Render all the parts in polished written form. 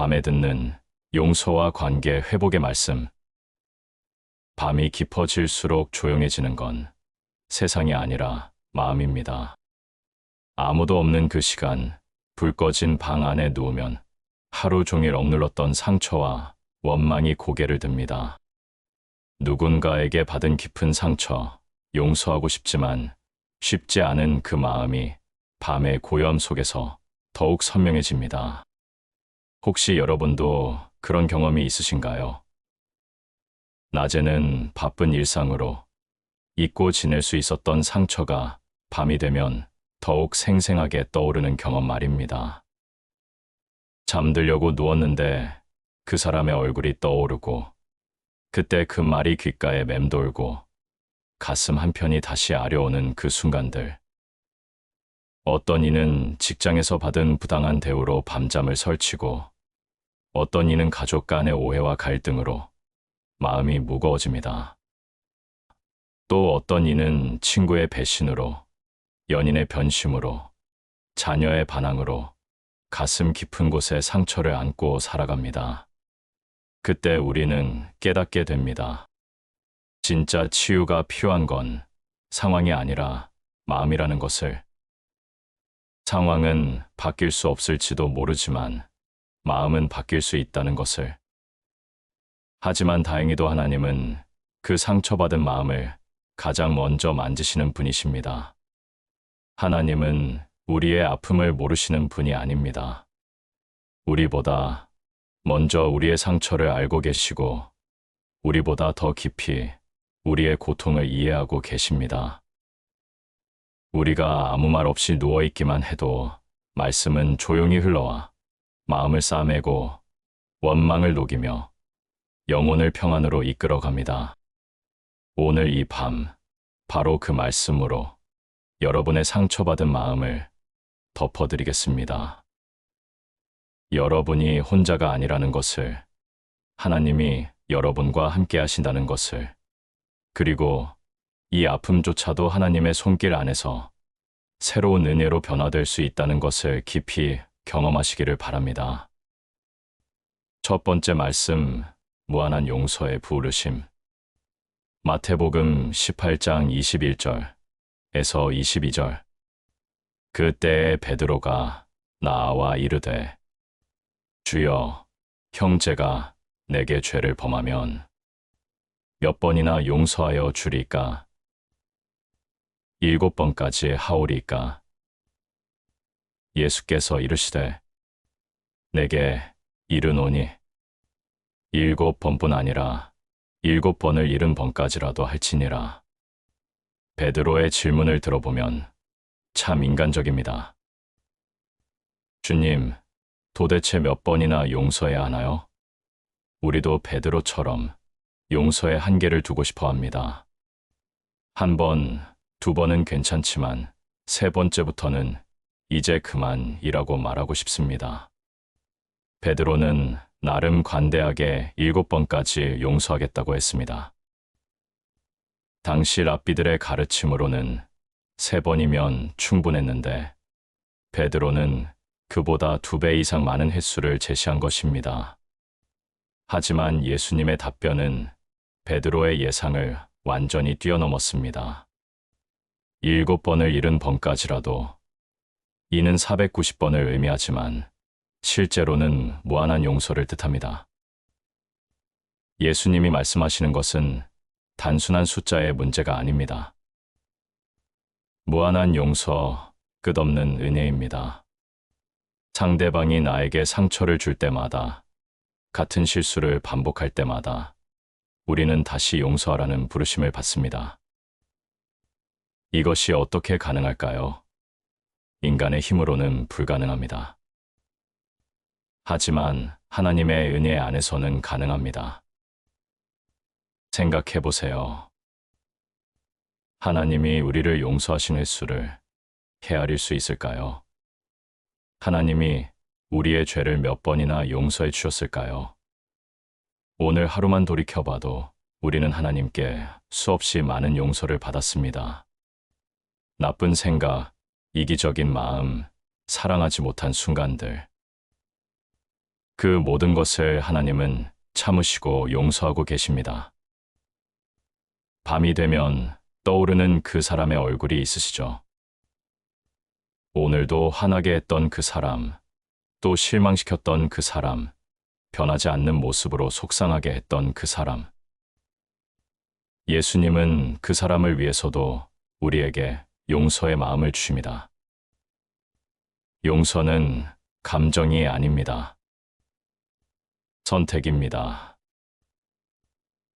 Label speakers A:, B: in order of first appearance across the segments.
A: 밤에 듣는 용서와 관계 회복의 말씀. 밤이 깊어질수록 조용해지는 건 세상이 아니라 마음입니다. 아무도 없는 그 시간, 불 꺼진 방 안에 누우면 하루 종일 억눌렀던 상처와 원망이 고개를 듭니다. 누군가에게 받은 깊은 상처, 용서하고 싶지만 쉽지 않은 그 마음이 밤의 고요함 속에서 더욱 선명해집니다. 혹시 여러분도 그런 경험이 있으신가요? 낮에는 바쁜 일상으로 잊고 지낼 수 있었던 상처가 밤이 되면 더욱 생생하게 떠오르는 경험 말입니다. 잠들려고 누웠는데 그 사람의 얼굴이 떠오르고 그때 그 말이 귓가에 맴돌고 가슴 한편이 다시 아려오는 그 순간들. 어떤 이는 직장에서 받은 부당한 대우로 밤잠을 설치고 어떤 이는 가족 간의 오해와 갈등으로 마음이 무거워집니다. 또 어떤 이는 친구의 배신으로, 연인의 변심으로, 자녀의 반항으로 가슴 깊은 곳에 상처를 안고 살아갑니다. 그때 우리는 깨닫게 됩니다. 진짜 치유가 필요한 건 상황이 아니라 마음이라는 것을. 상황은 바뀔 수 없을지도 모르지만 마음은 바뀔 수 있다는 것을. 하지만 다행히도 하나님은 그 상처받은 마음을 가장 먼저 만지시는 분이십니다. 하나님은 우리의 아픔을 모르시는 분이 아닙니다. 우리보다 먼저 우리의 상처를 알고 계시고 우리보다 더 깊이 우리의 고통을 이해하고 계십니다. 우리가 아무 말 없이 누워있기만 해도 말씀은 조용히 흘러와 마음을 싸매고 원망을 녹이며 영혼을 평안으로 이끌어갑니다. 오늘 이 밤, 바로 그 말씀으로 여러분의 상처받은 마음을 덮어드리겠습니다. 여러분이 혼자가 아니라는 것을, 하나님이 여러분과 함께 하신다는 것을, 그리고 이 아픔조차도 하나님의 손길 안에서 새로운 은혜로 변화될 수 있다는 것을 깊이 경험하시기를 바랍니다. 첫 번째 말씀, 무한한 용서의 부르심. 마태복음 18장 21절에서 22절. 그때에 베드로가 나와 이르되 주여, 형제가 내게 죄를 범하면 몇 번이나 용서하여 주리까? 7번까지 하오리까? 예수께서 이르시되 내게 이르노니 7번뿐 아니라 7번을 70번까지라도 할지니라. 베드로의 질문을 들어보면 참 인간적입니다. 주님, 도대체 몇 번이나 용서해야 하나요? 우리도 베드로처럼 용서의 한계를 두고 싶어 합니다. 1번, 2번은 괜찮지만 3번째부터는 이제 그만이라고 말하고 싶습니다. 베드로는 나름 관대하게 7번까지 용서하겠다고 했습니다. 당시 랍비들의 가르침으로는 3번이면 충분했는데 베드로는 그보다 2배 이상 많은 횟수를 제시한 것입니다. 하지만 예수님의 답변은 베드로의 예상을 완전히 뛰어넘었습니다. 7번을 70번까지라도. 이는 490번을 의미하지만 실제로는 무한한 용서를 뜻합니다. 예수님이 말씀하시는 것은 단순한 숫자의 문제가 아닙니다. 무한한 용서, 끝없는 은혜입니다. 상대방이 나에게 상처를 줄 때마다, 같은 실수를 반복할 때마다 우리는 다시 용서하라는 부르심을 받습니다. 이것이 어떻게 가능할까요? 인간의 힘으로는 불가능합니다. 하지만 하나님의 은혜 안에서는 가능합니다. 생각해 보세요. 하나님이 우리를 용서하신 횟수를 헤아릴 수 있을까요? 하나님이 우리의 죄를 몇 번이나 용서해 주셨을까요? 오늘 하루만 돌이켜봐도 우리는 하나님께 수없이 많은 용서를 받았습니다. 나쁜 생각, 이기적인 마음, 사랑하지 못한 순간들. 그 모든 것을 하나님은 참으시고 용서하고 계십니다. 밤이 되면 떠오르는 그 사람의 얼굴이 있으시죠. 오늘도 화나게 했던 그 사람, 또 실망시켰던 그 사람, 변하지 않는 모습으로 속상하게 했던 그 사람. 예수님은 그 사람을 위해서도 우리에게 용서의 마음을 주십니다. 용서는 감정이 아닙니다. 선택입니다.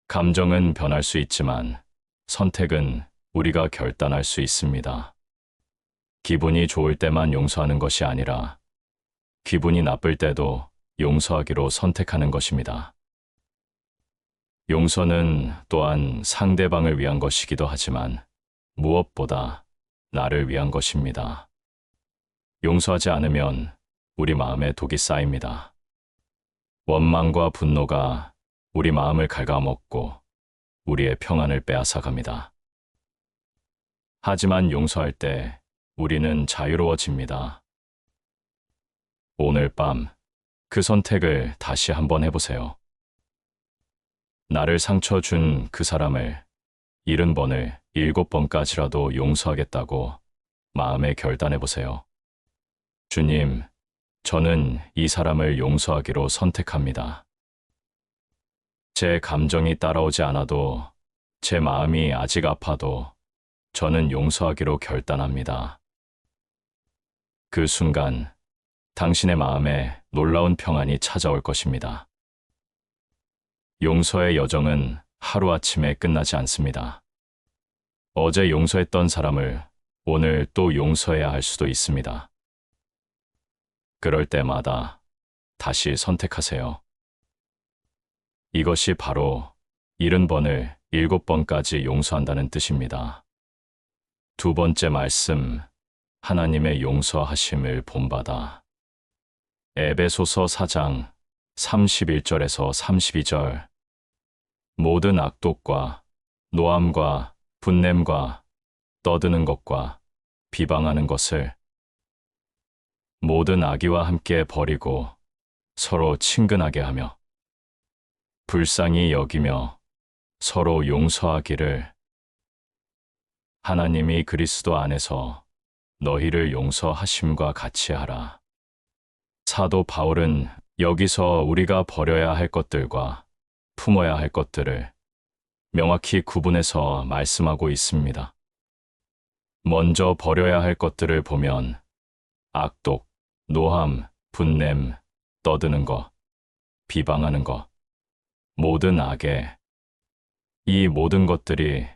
A: 감정은 변할 수 있지만 선택은 우리가 결단할 수 있습니다. 기분이 좋을 때만 용서하는 것이 아니라 기분이 나쁠 때도 용서하기로 선택하는 것입니다. 용서는 또한 상대방을 위한 것이기도 하지만 무엇보다 나를 위한 것입니다. 용서하지 않으면 우리 마음에 독이 쌓입니다. 원망과 분노가 우리 마음을 갉아먹고 우리의 평안을 빼앗아갑니다. 하지만 용서할 때 우리는 자유로워집니다. 오늘 밤 그 선택을 다시 한번 해보세요. 나를 상처 준 그 사람을 70번을 7번까지라도 용서하겠다고 마음에 결단해보세요. 주님, 저는 이 사람을 용서하기로 선택합니다. 제 감정이 따라오지 않아도 제 마음이 아직 아파도 저는 용서하기로 결단합니다. 그 순간 당신의 마음에 놀라운 평안이 찾아올 것입니다. 용서의 여정은 하루아침에 끝나지 않습니다. 어제 용서했던 사람을 오늘 또 용서해야 할 수도 있습니다. 그럴 때마다 다시 선택하세요. 이것이 바로 70번을 7번까지 용서한다는 뜻입니다. 두 번째 말씀, 하나님의 용서하심을 본받아. 에베소서 4장 31절에서 32절. 모든 악독과 노함과 분냄과 떠드는 것과 비방하는 것을 모든 악의와 함께 버리고 서로 친근하게 하며 불쌍히 여기며 서로 용서하기를 하나님이 그리스도 안에서 너희를 용서하심과 같이 하라. 사도 바울은 여기서 우리가 버려야 할 것들과 품어야 할 것들을 명확히 구분해서 말씀하고 있습니다. 먼저 버려야 할 것들을 보면 악독, 노함, 분냄, 떠드는 것, 비방하는 것, 모든 악에 이 모든 것들이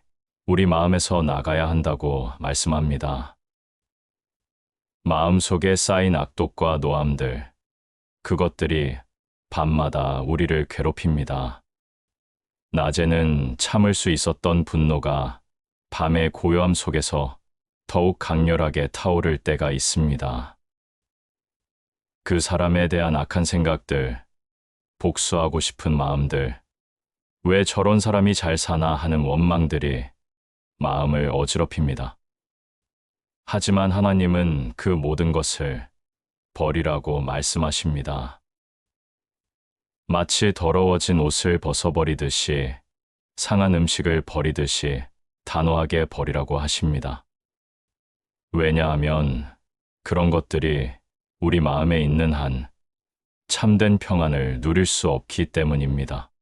A: 우리 마음에서 나가야 한다고 말씀합니다. 마음속에 쌓인 악독과 노함들, 그것들이 밤마다 우리를 괴롭힙니다. 낮에는 참을 수 있었던 분노가 밤의 고요함 속에서 더욱 강렬하게 타오를 때가 있습니다. 그 사람에 대한 악한 생각들, 복수하고 싶은 마음들, 왜 저런 사람이 잘 사나 하는 원망들이 마음을 어지럽힙니다. 하지만 하나님은 그 모든 것을 버리라고 말씀하십니다. 마치 더러워진 옷을 벗어버리듯이 상한 음식을 버리듯이 단호하게 버리라고 하십니다. 왜냐하면 그런 것들이 우리 마음에 있는 한 참된 평안을 누릴 수 없기 때문입니다.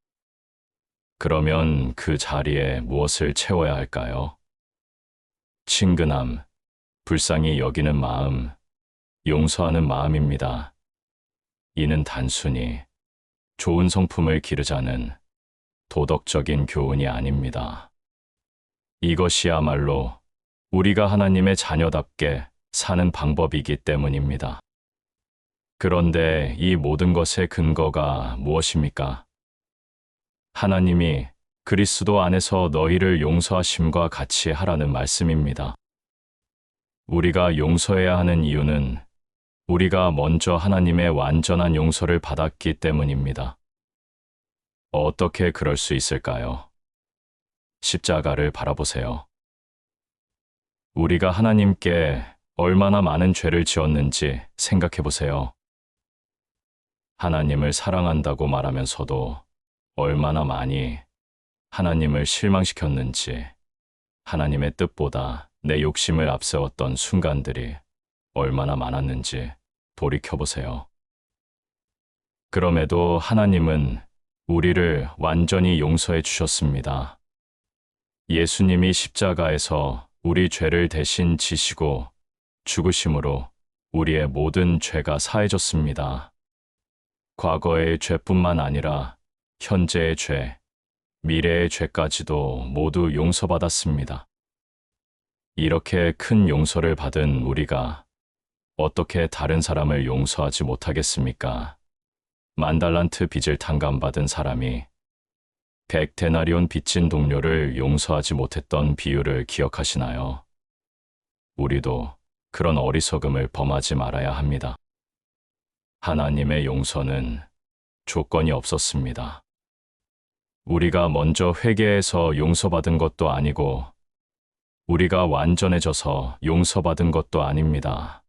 A: 그러면 그 자리에 무엇을 채워야 할까요? 친근함, 불쌍히 여기는 마음, 용서하는 마음입니다. 이는 단순히 좋은 성품을 기르자는 도덕적인 교훈이 아닙니다. 이것이야말로 우리가 하나님의 자녀답게 사는 방법이기 때문입니다. 그런데 이 모든 것의 근거가 무엇입니까? 하나님이 그리스도 안에서 너희를 용서하심과 같이 하라는 말씀입니다. 우리가 용서해야 하는 이유는 우리가 먼저 하나님의 완전한 용서를 받았기 때문입니다. 어떻게 그럴 수 있을까요? 십자가를 바라보세요. 우리가 하나님께 얼마나 많은 죄를 지었는지 생각해 보세요. 하나님을 사랑한다고 말하면서도 얼마나 많이 하나님을 실망시켰는지, 하나님의 뜻보다 내 욕심을 앞세웠던 순간들이 얼마나 많았는지 돌이켜보세요. 그럼에도 하나님은 우리를 완전히 용서해 주셨습니다. 예수님이 십자가에서 우리 죄를 대신 지시고 죽으심으로 우리의 모든 죄가 사해졌습니다. 과거의 죄뿐만 아니라 현재의 죄, 미래의 죄까지도 모두 용서받았습니다. 이렇게 큰 용서를 받은 우리가 어떻게 다른 사람을 용서하지 못하겠습니까? 10,000달란트 빚을 탕감받은 사람이 100데나리온 빚진 동료를 용서하지 못했던 비유를 기억하시나요? 우리도 그런 어리석음을 범하지 말아야 합니다. 하나님의 용서는 조건이 없었습니다. 우리가 먼저 회개해서 용서받은 것도 아니고 우리가 완전해져서 용서받은 것도 아닙니다.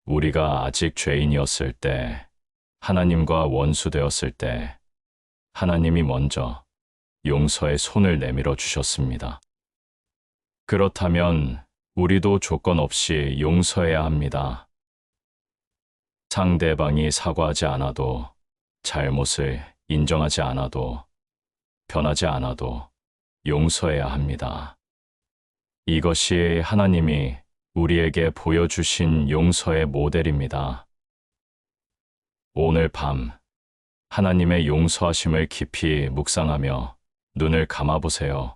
A: 우리가 아직 죄인이었을 때, 하나님과 원수되었을 때 하나님이 먼저 용서의 손을 내밀어 주셨습니다. 그렇다면 우리도 조건 없이 용서해야 합니다. 상대방이 사과하지 않아도, 잘못을 인정하지 않아도, 변하지 않아도 용서해야 합니다. 이것이 하나님이 우리에게 보여주신 용서의 모델입니다. 오늘 밤 하나님의 용서하심을 깊이 묵상하며 눈을 감아보세요.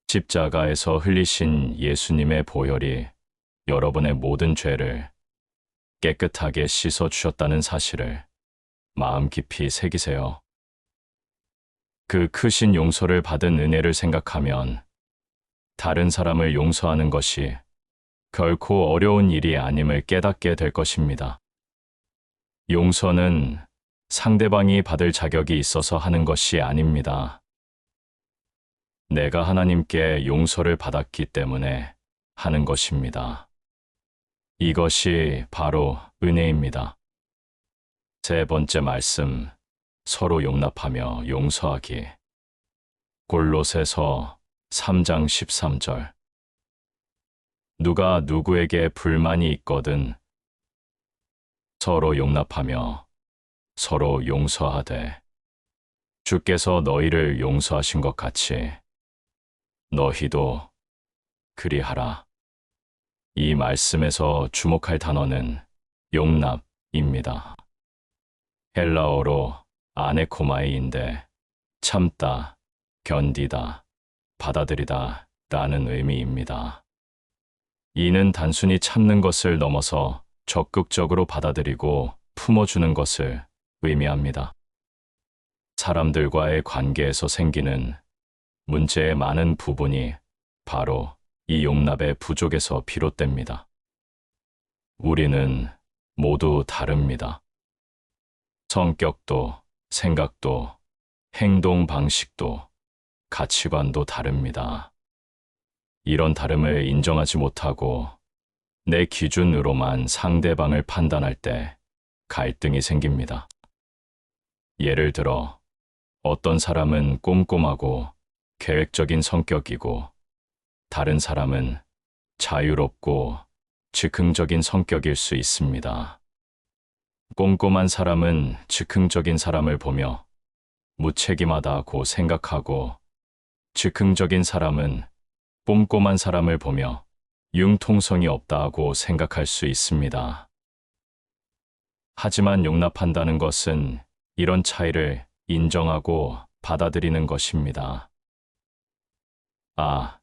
A: 십자가에서 흘리신 예수님의 보혈이 여러분의 모든 죄를 깨끗하게 씻어주셨다는 사실을 마음 깊이 새기세요. 그 크신 용서를 받은 은혜를 생각하면 다른 사람을 용서하는 것이 결코 어려운 일이 아님을 깨닫게 될 것입니다. 용서는 상대방이 받을 자격이 있어서 하는 것이 아닙니다. 내가 하나님께 용서를 받았기 때문에 하는 것입니다. 이것이 바로 은혜입니다. 세 번째 말씀, 서로 용납하며 용서하기. 골로새서 3장 13절. 누가 누구에게 불만이 있거든 서로 용납하며 서로 용서하되 주께서 너희를 용서하신 것 같이 너희도 그리하라. 이 말씀에서 주목할 단어는 용납입니다. 헬라어로 아네코마이인데 참다, 견디다, 받아들이다 라는 의미입니다. 이는 단순히 참는 것을 넘어서 적극적으로 받아들이고 품어주는 것을 의미합니다. 사람들과의 관계에서 생기는 문제의 많은 부분이 바로 이 용납의 부족에서 비롯됩니다. 우리는 모두 다릅니다. 성격도, 생각도, 행동 방식도, 가치관도 다릅니다. 이런 다름을 인정하지 못하고 내 기준으로만 상대방을 판단할 때 갈등이 생깁니다. 예를 들어, 어떤 사람은 꼼꼼하고 계획적인 성격이고 다른 사람은 자유롭고 즉흥적인 성격일 수 있습니다. 꼼꼼한 사람은 즉흥적인 사람을 보며 무책임하다고 생각하고 즉흥적인 사람은 꼼꼼한 사람을 보며 융통성이 없다고 생각할 수 있습니다. 하지만 용납한다는 것은 이런 차이를 인정하고 받아들이는 것입니다. 아,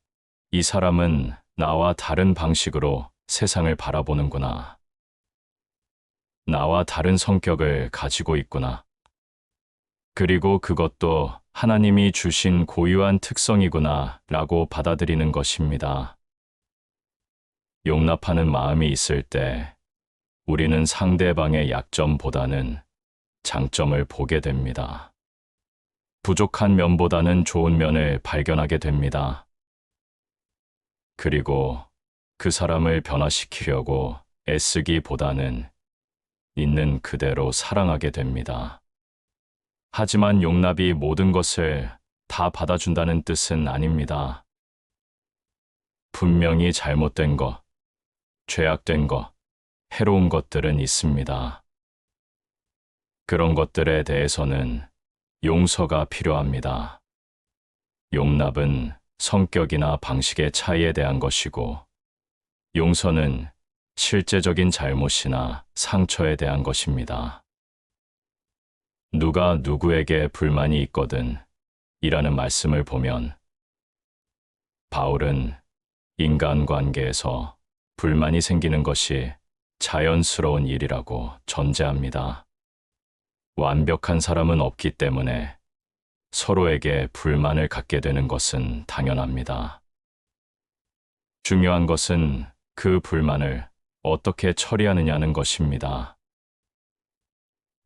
A: 이 사람은 나와 다른 방식으로 세상을 바라보는구나. 나와 다른 성격을 가지고 있구나. 그리고 그것도 하나님이 주신 고유한 특성이구나 라고 받아들이는 것입니다. 용납하는 마음이 있을 때 우리는 상대방의 약점보다는 장점을 보게 됩니다. 부족한 면보다는 좋은 면을 발견하게 됩니다. 그리고 그 사람을 변화시키려고 애쓰기보다는 있는 그대로 사랑하게 됩니다. 하지만 용납이 모든 것을 다 받아준다는 뜻은 아닙니다. 분명히 잘못된 것, 죄악된 것, 해로운 것들은 있습니다. 그런 것들에 대해서는 용서가 필요합니다. 용납은 성격이나 방식의 차이에 대한 것이고, 용서는 실제적인 잘못이나 상처에 대한 것입니다. 누가 누구에게 불만이 있거든 이라는 말씀을 보면, 바울은 인간관계에서 불만이 생기는 것이 자연스러운 일이라고 전제합니다. 완벽한 사람은 없기 때문에 서로에게 불만을 갖게 되는 것은 당연합니다. 중요한 것은 그 불만을 어떻게 처리하느냐는 것입니다.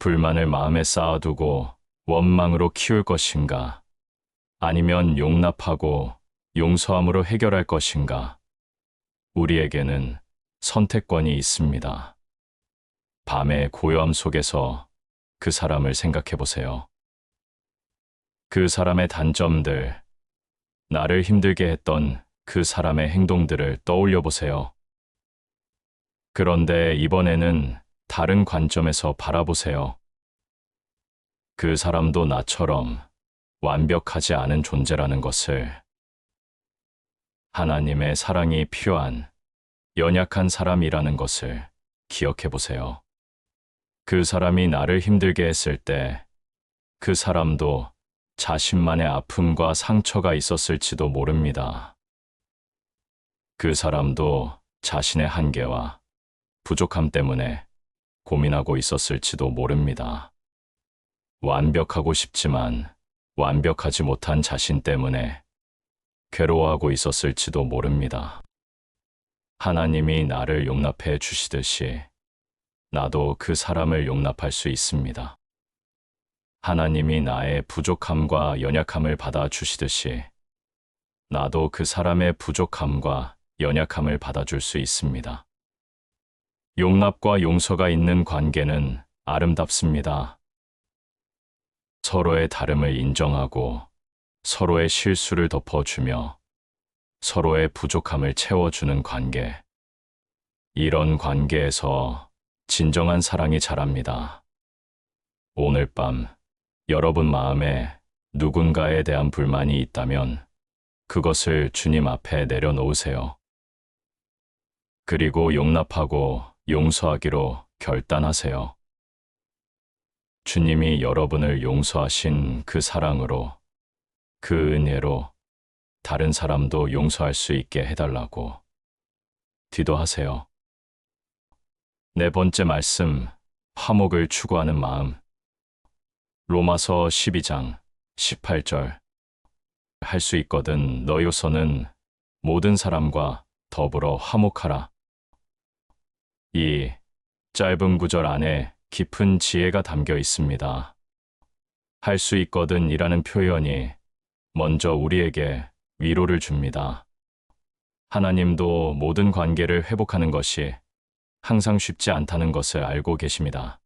A: 불만을 마음에 쌓아두고 원망으로 키울 것인가, 아니면 용납하고 용서함으로 해결할 것인가, 우리에게는 선택권이 있습니다. 밤의 고요함 속에서 그 사람을 생각해 보세요. 그 사람의 단점들, 나를 힘들게 했던 그 사람의 행동들을 떠올려 보세요. 그런데 이번에는 다른 관점에서 바라보세요. 그 사람도 나처럼 완벽하지 않은 존재라는 것을, 하나님의 사랑이 필요한 연약한 사람이라는 것을 기억해 보세요. 그 사람이 나를 힘들게 했을 때 그 사람도 자신만의 아픔과 상처가 있었을지도 모릅니다. 그 사람도 자신의 한계와 부족함 때문에 고민하고 있었을지도 모릅니다. 완벽하고 싶지만 완벽하지 못한 자신 때문에 괴로워하고 있었을지도 모릅니다. 하나님이 나를 용납해 주시듯이 나도 그 사람을 용납할 수 있습니다. 하나님이 나의 부족함과 연약함을 받아주시듯이 나도 그 사람의 부족함과 연약함을 받아줄 수 있습니다. 용납과 용서가 있는 관계는 아름답습니다. 서로의 다름을 인정하고 서로의 실수를 덮어주며 서로의 부족함을 채워주는 관계. 이런 관계에서 진정한 사랑이 자랍니다. 오늘 밤 여러분 마음에 누군가에 대한 불만이 있다면 그것을 주님 앞에 내려놓으세요. 그리고 용납하고 용서하기로 결단하세요. 주님이 여러분을 용서하신 그 사랑으로, 그 은혜로 다른 사람도 용서할 수 있게 해달라고 기도하세요. 네 번째 말씀, 화목을 추구하는 마음. 로마서 12장 18절. 할 수 있거든 너희로서는 모든 사람과 더불어 화목하라. 이 짧은 구절 안에 깊은 지혜가 담겨 있습니다. 할 수 있거든 이라는 표현이 먼저 우리에게 위로를 줍니다. 하나님도 모든 관계를 회복하는 것이 항상 쉽지 않다는 것을 알고 계십니다.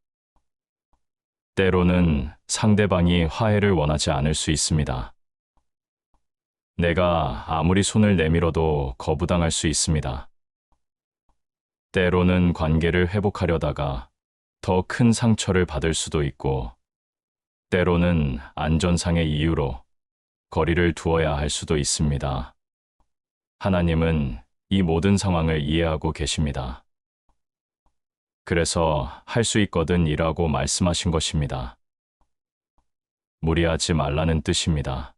A: 때로는 상대방이 화해를 원하지 않을 수 있습니다. 내가 아무리 손을 내밀어도 거부당할 수 있습니다. 때로는 관계를 회복하려다가 더 큰 상처를 받을 수도 있고, 때로는 안전상의 이유로 거리를 두어야 할 수도 있습니다. 하나님은 이 모든 상황을 이해하고 계십니다. 그래서 할 수 있거든 이라고 말씀하신 것입니다. 무리하지 말라는 뜻입니다.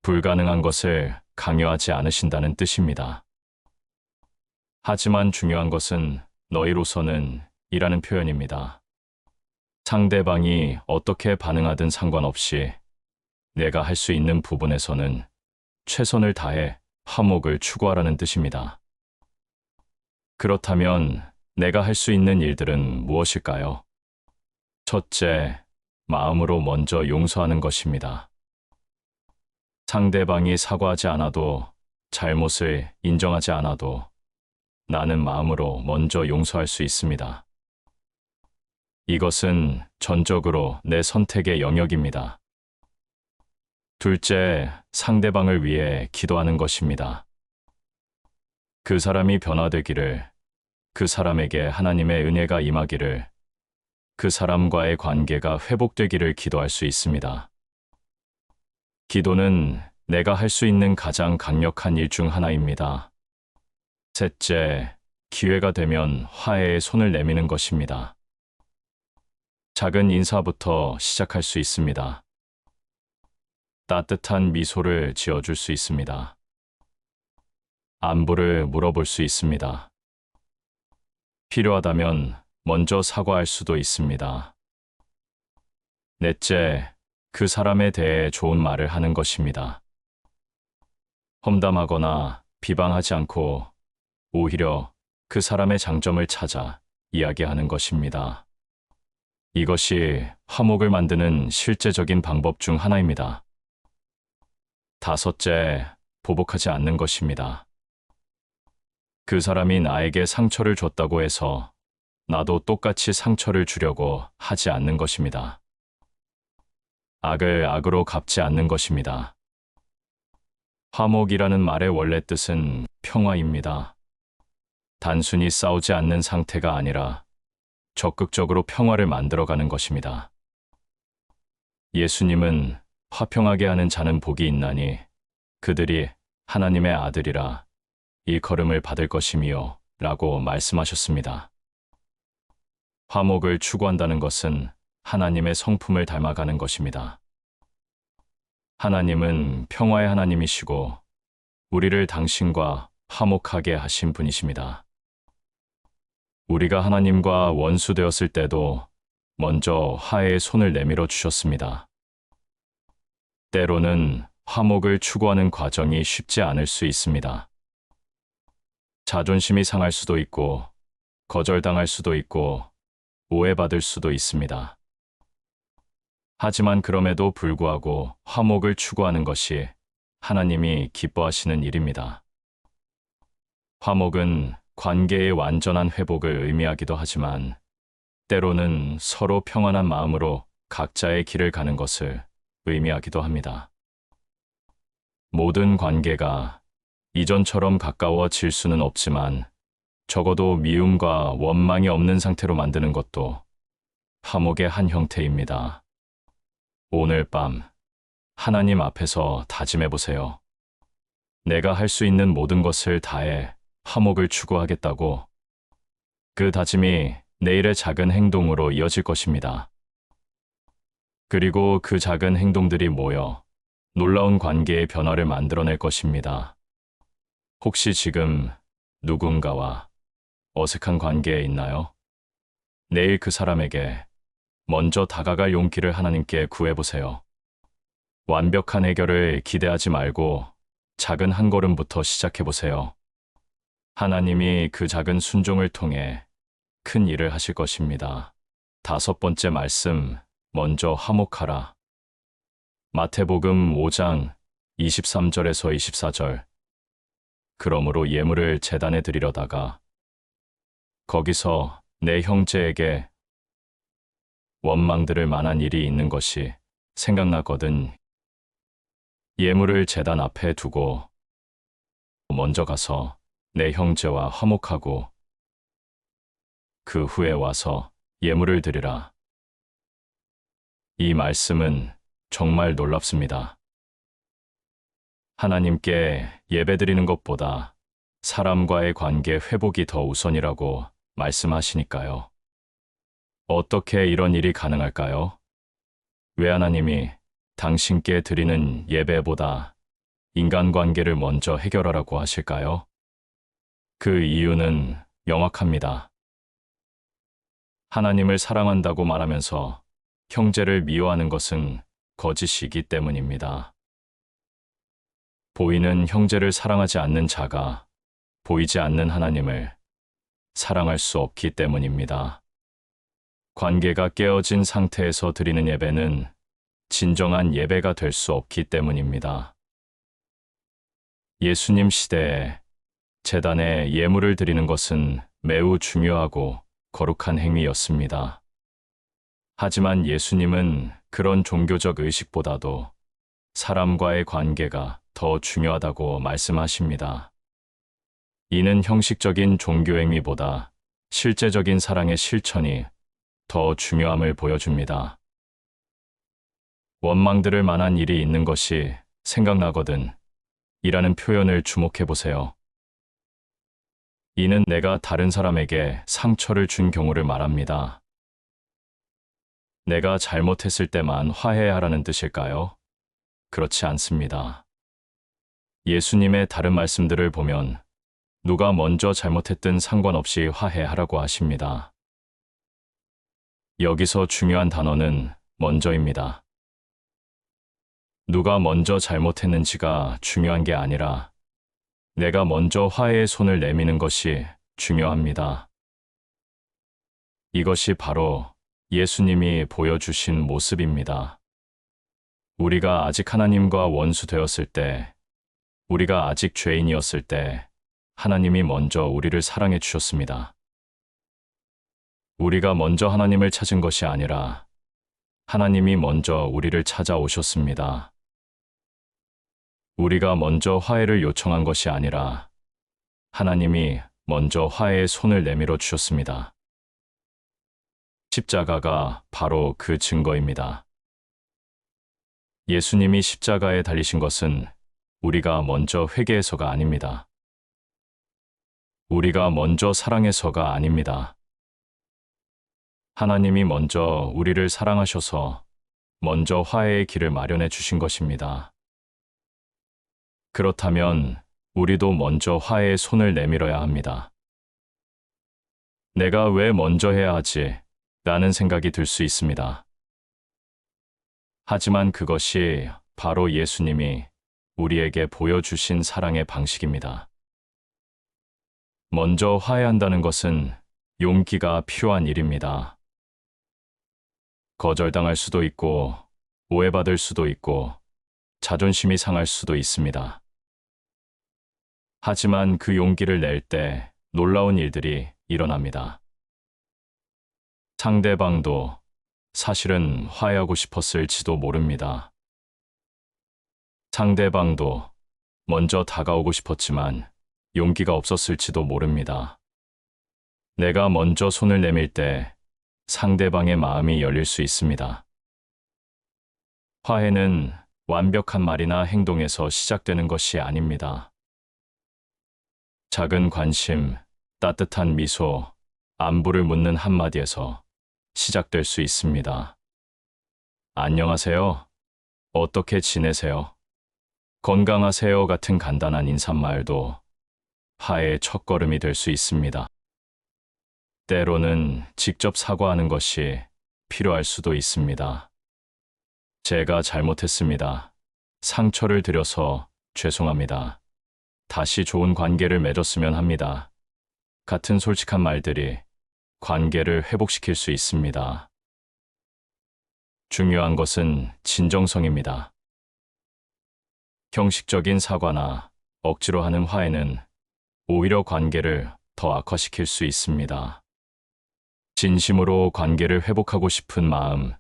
A: 불가능한 것을 강요하지 않으신다는 뜻입니다. 하지만 중요한 것은 너희로서는 이라는 표현입니다. 상대방이 어떻게 반응하든 상관없이 내가 할 수 있는 부분에서는 최선을 다해 화목을 추구하라는 뜻입니다. 그렇다면 내가 할 수 있는 일들은 무엇일까요? 첫째, 마음으로 먼저 용서하는 것입니다. 상대방이 사과하지 않아도, 잘못을 인정하지 않아도 나는 마음으로 먼저 용서할 수 있습니다. 이것은 전적으로 내 선택의 영역입니다. 둘째, 상대방을 위해 기도하는 것입니다. 그 사람이 변화되기를, 그 사람에게 하나님의 은혜가 임하기를, 그 사람과의 관계가 회복되기를 기도할 수 있습니다. 기도는 내가 할 수 있는 가장 강력한 일 중 하나입니다. 셋째, 기회가 되면 화해의 손을 내미는 것입니다. 작은 인사부터 시작할 수 있습니다. 따뜻한 미소를 지어줄 수 있습니다. 안부를 물어볼 수 있습니다. 필요하다면 먼저 사과할 수도 있습니다. 넷째, 그 사람에 대해 좋은 말을 하는 것입니다. 험담하거나 비방하지 않고 오히려 그 사람의 장점을 찾아 이야기하는 것입니다. 이것이 화목을 만드는 실제적인 방법 중 하나입니다. 다섯째, 보복하지 않는 것입니다. 그 사람이 나에게 상처를 줬다고 해서 나도 똑같이 상처를 주려고 하지 않는 것입니다. 악을 악으로 갚지 않는 것입니다. 화목이라는 말의 원래 뜻은 평화입니다. 단순히 싸우지 않는 상태가 아니라 적극적으로 평화를 만들어가는 것입니다. 예수님은 화평하게 하는 자는 복이 있나니 그들이 하나님의 아들이라 일컬음을 받을 것이며 라고 말씀하셨습니다. 화목을 추구한다는 것은 하나님의 성품을 닮아가는 것입니다. 하나님은 평화의 하나님이시고 우리를 당신과 화목하게 하신 분이십니다. 우리가 하나님과 원수되었을 때도 먼저 화해의 손을 내밀어 주셨습니다. 때로는 화목을 추구하는 과정이 쉽지 않을 수 있습니다. 자존심이 상할 수도 있고, 거절당할 수도 있고, 오해받을 수도 있습니다. 하지만 그럼에도 불구하고 화목을 추구하는 것이 하나님이 기뻐하시는 일입니다. 화목은 관계의 완전한 회복을 의미하기도 하지만 때로는 서로 평안한 마음으로 각자의 길을 가는 것을 의미하기도 합니다. 모든 관계가 이전처럼 가까워질 수는 없지만 적어도 미움과 원망이 없는 상태로 만드는 것도 화목의 한 형태입니다. 오늘 밤 하나님 앞에서 다짐해 보세요. 내가 할 수 있는 모든 것을 다해 화목을 추구하겠다고. 그 다짐이 내일의 작은 행동으로 이어질 것입니다. 그리고 그 작은 행동들이 모여 놀라운 관계의 변화를 만들어낼 것입니다. 혹시 지금 누군가와 어색한 관계에 있나요? 내일 그 사람에게 먼저 다가갈 용기를 하나님께 구해보세요. 완벽한 해결을 기대하지 말고 작은 한 걸음부터 시작해보세요. 하나님이 그 작은 순종을 통해 큰 일을 하실 것입니다. 다섯 번째 말씀, 먼저 화목하라. 마태복음 5장 23절에서 24절. 그러므로 예물을 제단에 드리려다가 거기서 내 형제에게 원망들을 만한 일이 있는 것이 생각나거든. 예물을 제단 앞에 두고 먼저 가서 내 형제와 화목하고 그 후에 와서 예물을 드리라. 이 말씀은 정말 놀랍습니다. 하나님께 예배드리는 것보다 사람과의 관계 회복이 더 우선이라고 말씀하시니까요. 어떻게 이런 일이 가능할까요? 왜 하나님이 당신께 드리는 예배보다 인간관계를 먼저 해결하라고 하실까요? 그 이유는 명확합니다. 하나님을 사랑한다고 말하면서 형제를 미워하는 것은 거짓이기 때문입니다. 보이는 형제를 사랑하지 않는 자가 보이지 않는 하나님을 사랑할 수 없기 때문입니다. 관계가 깨어진 상태에서 드리는 예배는 진정한 예배가 될 수 없기 때문입니다. 예수님 시대에 제단에 예물을 드리는 것은 매우 중요하고 거룩한 행위였습니다. 하지만 예수님은 그런 종교적 의식보다도 사람과의 관계가 더 중요하다고 말씀하십니다. 이는 형식적인 종교행위보다 실제적인 사랑의 실천이 더 중요함을 보여줍니다. 원망 들을 만한 일이 있는 것이 생각나거든 이라는 표현을 주목해 보세요. 이는 내가 다른 사람에게 상처를 준 경우를 말합니다. 내가 잘못했을 때만 화해하라는 뜻일까요? 그렇지 않습니다. 예수님의 다른 말씀들을 보면 누가 먼저 잘못했든 상관없이 화해하라고 하십니다. 여기서 중요한 단어는 먼저입니다. 누가 먼저 잘못했는지가 중요한 게 아니라 내가 먼저 화해의 손을 내미는 것이 중요합니다. 이것이 바로 예수님이 보여주신 모습입니다. 우리가 아직 하나님과 원수되었을 때, 우리가 아직 죄인이었을 때 하나님이 먼저 우리를 사랑해 주셨습니다. 우리가 먼저 하나님을 찾은 것이 아니라 하나님이 먼저 우리를 찾아오셨습니다. 우리가 먼저 화해를 요청한 것이 아니라 하나님이 먼저 화해의 손을 내밀어 주셨습니다. 십자가가 바로 그 증거입니다. 예수님이 십자가에 달리신 것은 우리가 먼저 회개해서가 아닙니다. 우리가 먼저 사랑해서가 아닙니다. 하나님이 먼저 우리를 사랑하셔서 먼저 화해의 길을 마련해 주신 것입니다. 그렇다면 우리도 먼저 화해의 손을 내밀어야 합니다. 내가 왜 먼저 해야 하지? 라는 생각이 들 수 있습니다. 하지만 그것이 바로 예수님이 우리에게 보여주신 사랑의 방식입니다. 먼저 화해한다는 것은 용기가 필요한 일입니다. 거절당할 수도 있고, 오해받을 수도 있고, 자존심이 상할 수도 있습니다. 하지만 그 용기를 낼 때 놀라운 일들이 일어납니다. 상대방도 사실은 화해하고 싶었을지도 모릅니다. 상대방도 먼저 다가오고 싶었지만 용기가 없었을지도 모릅니다. 내가 먼저 손을 내밀 때 상대방의 마음이 열릴 수 있습니다. 화해는 완벽한 말이나 행동에서 시작되는 것이 아닙니다. 작은 관심, 따뜻한 미소, 안부를 묻는 한마디에서 시작될 수 있습니다. 안녕하세요. 어떻게 지내세요? 건강하세요 같은 간단한 인사말도 화해의 첫걸음이 될 수 있습니다. 때로는 직접 사과하는 것이 필요할 수도 있습니다. 제가 잘못했습니다. 상처를 드려서 죄송합니다. 다시 좋은 관계를 맺었으면 합니다. 같은 솔직한 말들이 관계를 회복시킬 수 있습니다. 중요한 것은 진정성입니다. 형식적인 사과나 억지로 하는 화해는 오히려 관계를 더 악화시킬 수 있습니다. 진심으로 관계를 회복하고 싶은 마음,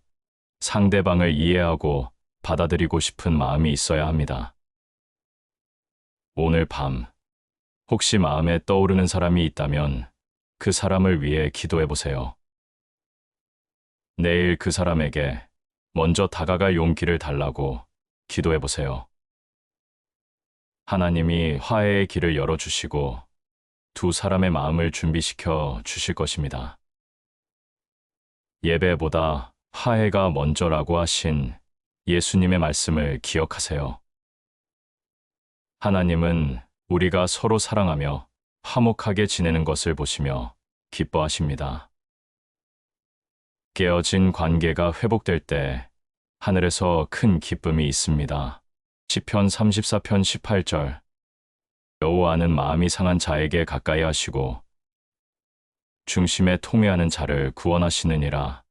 A: 상대방을 이해하고 받아들이고 싶은 마음이 있어야 합니다. 오늘 밤, 혹시 마음에 떠오르는 사람이 있다면 그 사람을 위해 기도해 보세요. 내일 그 사람에게 먼저 다가갈 용기를 달라고 기도해 보세요. 하나님이 화해의 길을 열어주시고 두 사람의 마음을 준비시켜 주실 것입니다. 예배보다 화해가 먼저라고 하신 예수님의 말씀을 기억하세요. 하나님은 우리가 서로 사랑하며 화목하게 지내는 것을 보시며 기뻐하십니다. 깨어진 관계가 회복될 때 하늘에서 큰 기쁨이 있습니다. 시편 34편 18절 여호와는 마음이 상한 자에게 가까이 하시고 중심에 통회하는 자를 구원하시느니라.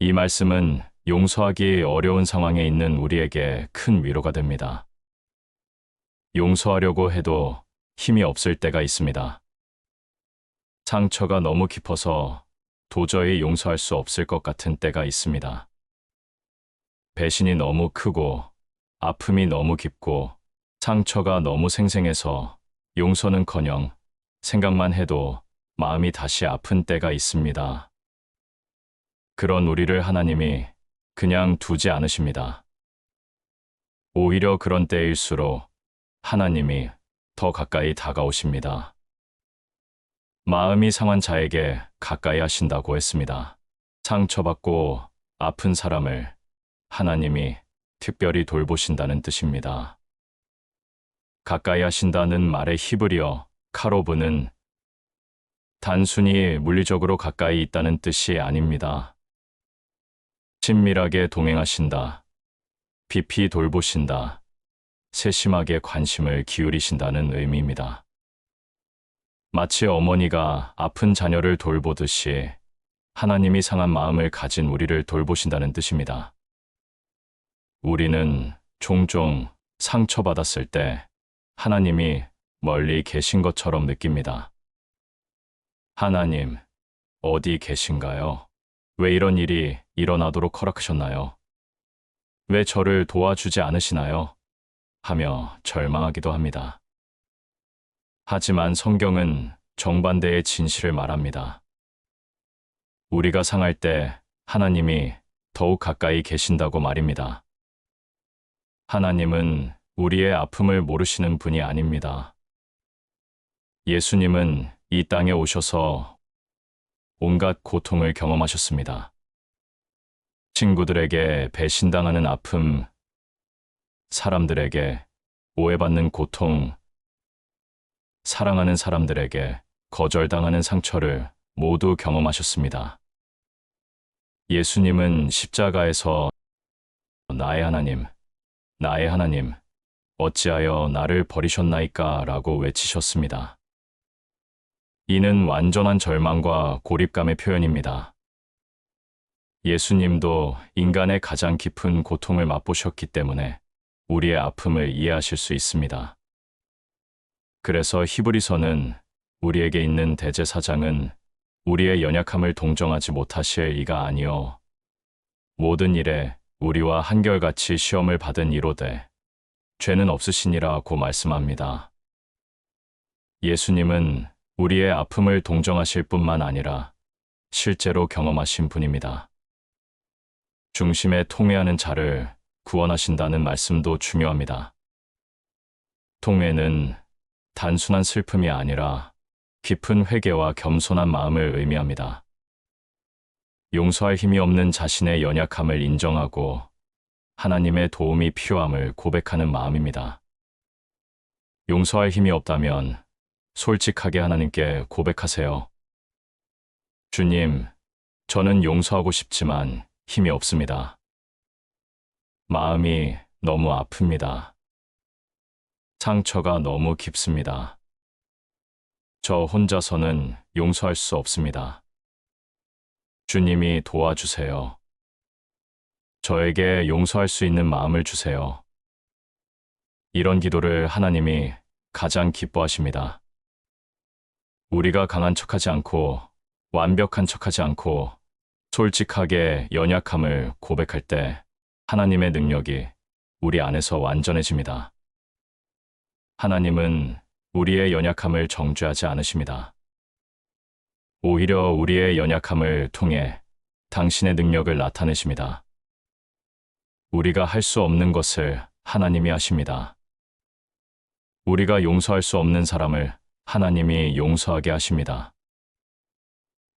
A: 이 말씀은 용서하기 어려운 상황에 있는 우리에게 큰 위로가 됩니다. 용서하려고 해도 힘이 없을 때가 있습니다. 상처가 너무 깊어서 도저히 용서할 수 없을 것 같은 때가 있습니다. 배신이 너무 크고, 아픔이 너무 깊고, 상처가 너무 생생해서 용서는커녕 생각만 해도 마음이 다시 아픈 때가 있습니다. 그런 우리를 하나님이 그냥 두지 않으십니다. 오히려 그런 때일수록 하나님이 더 가까이 다가오십니다. 마음이 상한 자에게 가까이 하신다고 했습니다. 상처받고 아픈 사람을 하나님이 특별히 돌보신다는 뜻입니다. 가까이 하신다는 말의 히브리어 카로브는 단순히 물리적으로 가까이 있다는 뜻이 아닙니다. 친밀하게 동행하신다, 깊이 돌보신다, 세심하게 관심을 기울이신다는 의미입니다. 마치 어머니가 아픈 자녀를 돌보듯이 하나님이 상한 마음을 가진 우리를 돌보신다는 뜻입니다. 우리는 종종 상처받았을 때 하나님이 멀리 계신 것처럼 느낍니다. 하나님, 어디 계신가요? 왜 이런 일이 일어나도록 허락하셨나요? 왜 저를 도와주지 않으시나요? 하며 절망하기도 합니다. 하지만 성경은 정반대의 진실을 말합니다. 우리가 상할 때 하나님이 더욱 가까이 계신다고 말입니다. 하나님은 우리의 아픔을 모르시는 분이 아닙니다. 예수님은 이 땅에 오셔서 온갖 고통을 경험하셨습니다. 친구들에게 배신당하는 아픔, 사람들에게 오해받는 고통, 사랑하는 사람들에게 거절당하는 상처를 모두 경험하셨습니다. 예수님은 십자가에서 나의 하나님, 나의 하나님, 어찌하여 나를 버리셨나이까 라고 외치셨습니다. 이는 완전한 절망과 고립감의 표현입니다. 예수님도 인간의 가장 깊은 고통을 맛보셨기 때문에 우리의 아픔을 이해하실 수 있습니다. 그래서 히브리서는 우리에게 있는 대제사장은 우리의 연약함을 동정하지 못하실 이가 아니요 모든 일에 우리와 한결같이 시험을 받은 이로되 죄는 없으시니라고 말씀합니다. 예수님은 우리의 아픔을 동정하실 뿐만 아니라 실제로 경험하신 분입니다. 중심에 통회하는 자를 구원하신다는 말씀도 중요합니다. 통회는 단순한 슬픔이 아니라 깊은 회개와 겸손한 마음을 의미합니다. 용서할 힘이 없는 자신의 연약함을 인정하고 하나님의 도움이 필요함을 고백하는 마음입니다. 용서할 힘이 없다면 솔직하게 하나님께 고백하세요. 주님, 저는 용서하고 싶지만 힘이 없습니다. 마음이 너무 아픕니다. 상처가 너무 깊습니다. 저 혼자서는 용서할 수 없습니다. 주님이 도와주세요. 저에게 용서할 수 있는 마음을 주세요. 이런 기도를 하나님이 가장 기뻐하십니다. 우리가 강한 척하지 않고 완벽한 척하지 않고 솔직하게 연약함을 고백할 때 하나님의 능력이 우리 안에서 완전해집니다. 하나님은 우리의 연약함을 정죄하지 않으십니다. 오히려 우리의 연약함을 통해 당신의 능력을 나타내십니다. 우리가 할 수 없는 것을 하나님이 하십니다. 우리가 용서할 수 없는 사람을 하나님이 용서하게 하십니다.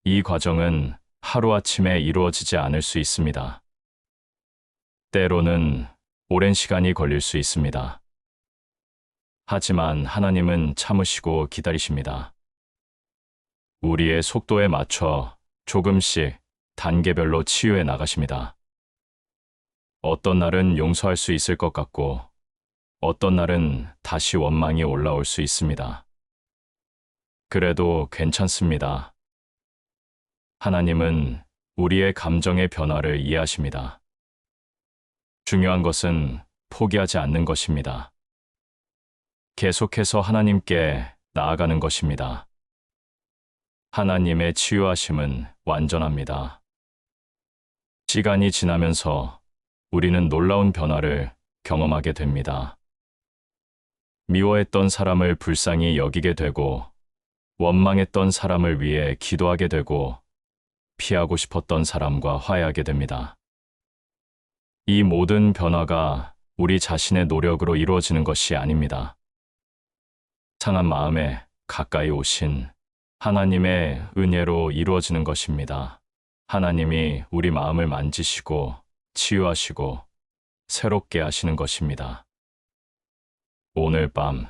A: 이 과정은 하루아침에 이루어지지 않을 수 있습니다. 때로는 오랜 시간이 걸릴 수 있습니다. 하지만 하나님은 참으시고 기다리십니다. 우리의 속도에 맞춰 조금씩 단계별로 치유해 나가십니다. 어떤 날은 용서할 수 있을 것 같고 어떤 날은 다시 원망이 올라올 수 있습니다. 그래도 괜찮습니다. 하나님은 우리의 감정의 변화를 이해하십니다. 중요한 것은 포기하지 않는 것입니다. 계속해서 하나님께 나아가는 것입니다. 하나님의 치유하심은 완전합니다. 시간이 지나면서 우리는 놀라운 변화를 경험하게 됩니다. 미워했던 사람을 불쌍히 여기게 되고, 원망했던 사람을 위해 기도하게 되고, 피하고 싶었던 사람과 화해하게 됩니다. 이 모든 변화가 우리 자신의 노력으로 이루어지는 것이 아닙니다. 상한 마음에 가까이 오신 하나님의 은혜로 이루어지는 것입니다. 하나님이 우리 마음을 만지시고 치유하시고 새롭게 하시는 것입니다. 오늘 밤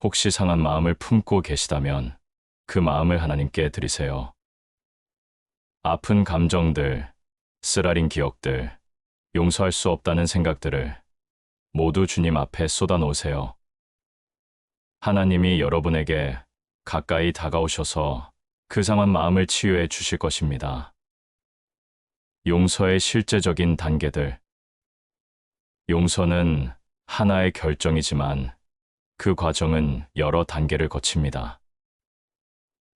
A: 혹시 상한 마음을 품고 계시다면 그 마음을 하나님께 드리세요. 아픈 감정들, 쓰라린 기억들, 용서할 수 없다는 생각들을 모두 주님 앞에 쏟아놓으세요. 하나님이 여러분에게 가까이 다가오셔서 그 상한 마음을 치유해 주실 것입니다. 용서의 실제적인 단계들. 용서는 하나의 결정이지만 그 과정은 여러 단계를 거칩니다.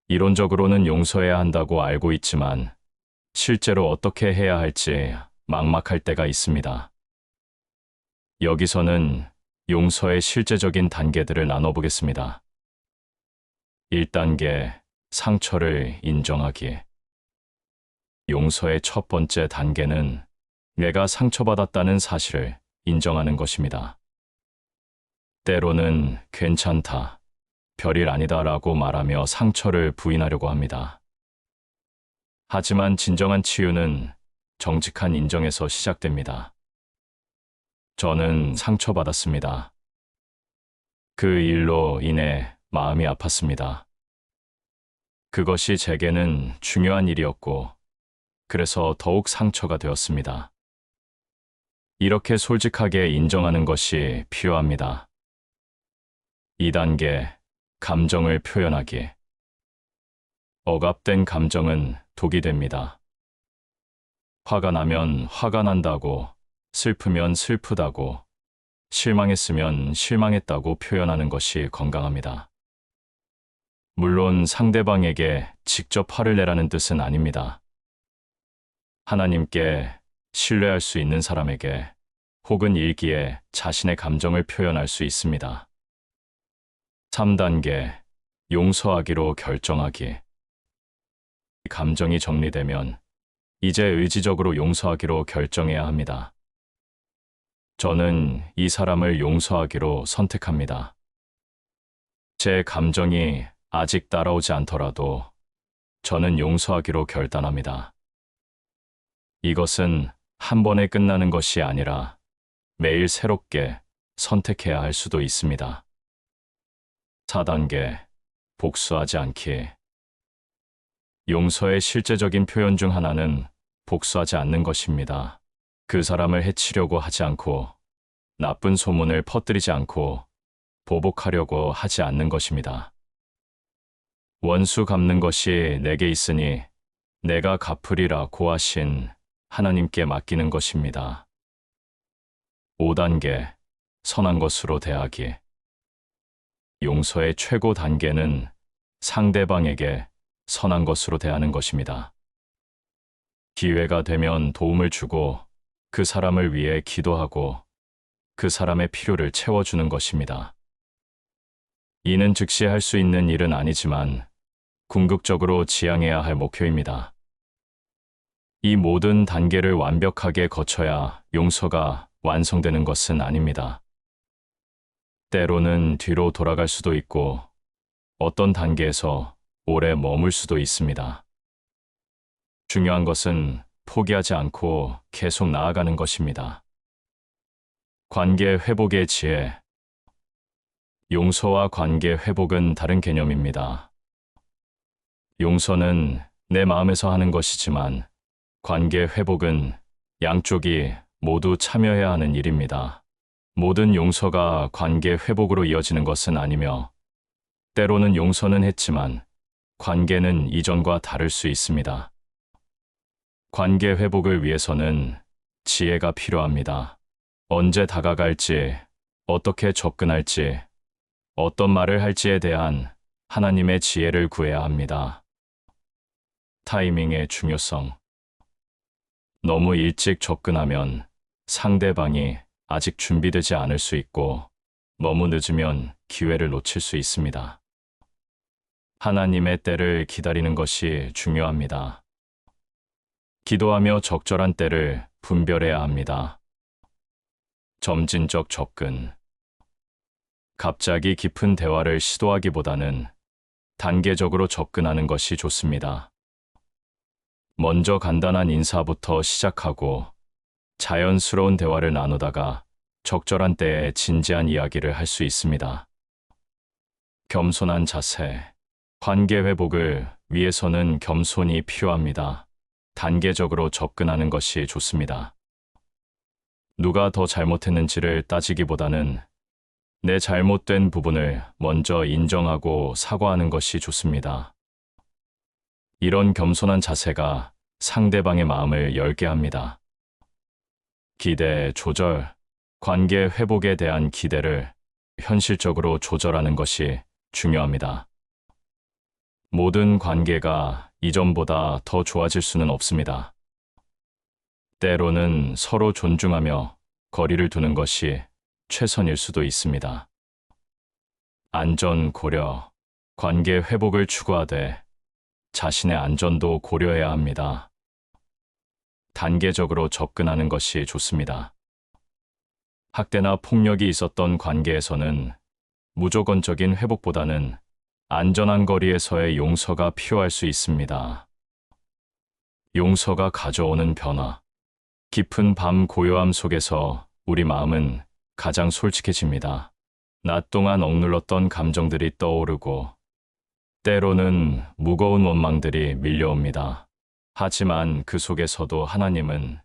A: 이론적으로는 용서해야 한다고 알고 있지만 실제로 어떻게 해야 할지 막막할 때가 있습니다. 여기서는 용서의 실제적인 단계들을 나눠보겠습니다. 1단계, 상처를 인정하기. 용서의 첫 번째 단계는 내가 상처받았다는 사실을 인정하는 것입니다. 때로는 괜찮다, 별일 아니다라고 말하며 상처를 부인하려고 합니다. 하지만 진정한 치유는 정직한 인정에서 시작됩니다. 저는 상처받았습니다. 그 일로 인해 마음이 아팠습니다. 그것이 제게는 중요한 일이었고, 그래서 더욱 상처가 되었습니다. 이렇게 솔직하게 인정하는 것이 필요합니다. 2단계, 감정을 표현하기. 억압된 감정은 독이 됩니다. 화가 나면 화가 난다고, 슬프면 슬프다고, 실망했으면 실망했다고 표현하는 것이 건강합니다. 물론 상대방에게 직접 화를 내라는 뜻은 아닙니다. 하나님께 신뢰할 수 있는 사람에게 혹은 일기에 자신의 감정을 표현할 수 있습니다. 3단계, 용서하기로 결정하기. 감정이 정리되면 이제 의지적으로 용서하기로 결정해야 합니다. 저는 이 사람을 용서하기로 선택합니다. 제 감정이 아직 따라오지 않더라도 저는 용서하기로 결단합니다. 이것은 한 번에 끝나는 것이 아니라 매일 새롭게 선택해야 할 수도 있습니다. 4단계, 복수하지 않기. 용서의 실제적인 표현 중 하나는 복수하지 않는 것입니다. 그 사람을 해치려고 하지 않고, 나쁜 소문을 퍼뜨리지 않고, 보복하려고 하지 않는 것입니다. 원수 갚는 것이 내게 있으니 내가 갚으리라 고하신 하나님께 맡기는 것입니다. 5단계, 선한 것으로 대하기. 용서의 최고 단계는 상대방에게 선한 것으로 대하는 것입니다. 기회가 되면 도움을 주고 그 사람을 위해 기도하고 그 사람의 필요를 채워주는 것입니다. 이는 즉시 할 수 있는 일은 아니지만 궁극적으로 지향해야 할 목표입니다. 이 모든 단계를 완벽하게 거쳐야 용서가 완성되는 것은 아닙니다. 때로는 뒤로 돌아갈 수도 있고 어떤 단계에서 오래 머물 수도 있습니다. 중요한 것은 포기하지 않고 계속 나아가는 것입니다. 관계 회복의 지혜. 용서와 관계 회복은 다른 개념입니다. 용서는 내 마음에서 하는 것이지만 관계 회복은 양쪽이 모두 참여해야 하는 일입니다. 모든 용서가 관계 회복으로 이어지는 것은 아니며 때로는 용서는 했지만 관계는 이전과 다를 수 있습니다. 관계 회복을 위해서는 지혜가 필요합니다. 언제 다가갈지, 어떻게 접근할지, 어떤 말을 할지에 대한 하나님의 지혜를 구해야 합니다. 타이밍의 중요성. 너무 일찍 접근하면 상대방이 아직 준비되지 않을 수 있고, 너무 늦으면 기회를 놓칠 수 있습니다. 하나님의 때를 기다리는 것이 중요합니다. 기도하며 적절한 때를 분별해야 합니다. 점진적 접근. 갑자기 깊은 대화를 시도하기보다는 단계적으로 접근하는 것이 좋습니다. 먼저 간단한 인사부터 시작하고 자연스러운 대화를 나누다가 적절한 때에 진지한 이야기를 할 수 있습니다. 겸손한 자세. 관계 회복을 위해서는 겸손이 필요합니다. 단계적으로 접근하는 것이 좋습니다. 누가 더 잘못했는지를 따지기보다는 내 잘못된 부분을 먼저 인정하고 사과하는 것이 좋습니다. 이런 겸손한 자세가 상대방의 마음을 열게 합니다. 기대 조절. 관계 회복에 대한 기대를 현실적으로 조절하는 것이 중요합니다. 모든 관계가 이전보다 더 좋아질 수는 없습니다. 때로는 서로 존중하며 거리를 두는 것이 최선일 수도 있습니다. 안전 고려. 관계 회복을 추구하되 자신의 안전도 고려해야 합니다. 단계적으로 접근하는 것이 좋습니다. 학대나 폭력이 있었던 관계에서는 무조건적인 회복보다는 안전한 거리에서의 용서가 필요할 수 있습니다. 용서가 가져오는 변화. 깊은 밤 고요함 속에서 우리 마음은 가장 솔직해집니다. 낮 동안 억눌렀던 감정들이 떠오르고 때로는 무거운 원망들이 밀려옵니다. 하지만 그 속에서도 하나님은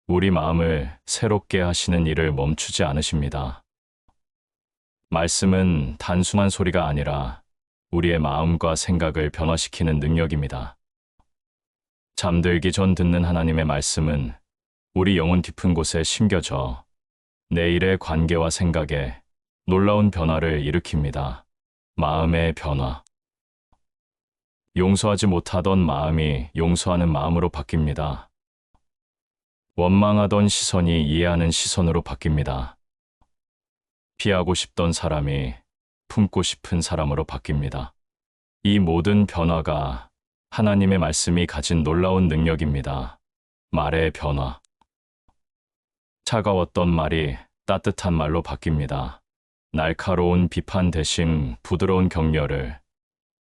A: 우리 마음을 새롭게 하시는 일을 멈추지 않으십니다. 말씀은 단순한 소리가 아니라 우리의 마음과 생각을 변화시키는 능력입니다. 잠들기 전 듣는 하나님의 말씀은 우리 영혼 깊은 곳에 심겨져 내일의 관계와 생각에 놀라운 변화를 일으킵니다. 마음의 변화. 용서하지 못하던 마음이 용서하는 마음으로 바뀝니다. 원망하던 시선이 이해하는 시선으로 바뀝니다. 피하고 싶던 사람이 품고 싶은 사람으로 바뀝니다. 이 모든 변화가 하나님의 말씀이 가진 놀라운 능력입니다. 말의 변화. 차가웠던 말이 따뜻한 말로 바뀝니다. 날카로운 비판 대신 부드러운 격려를,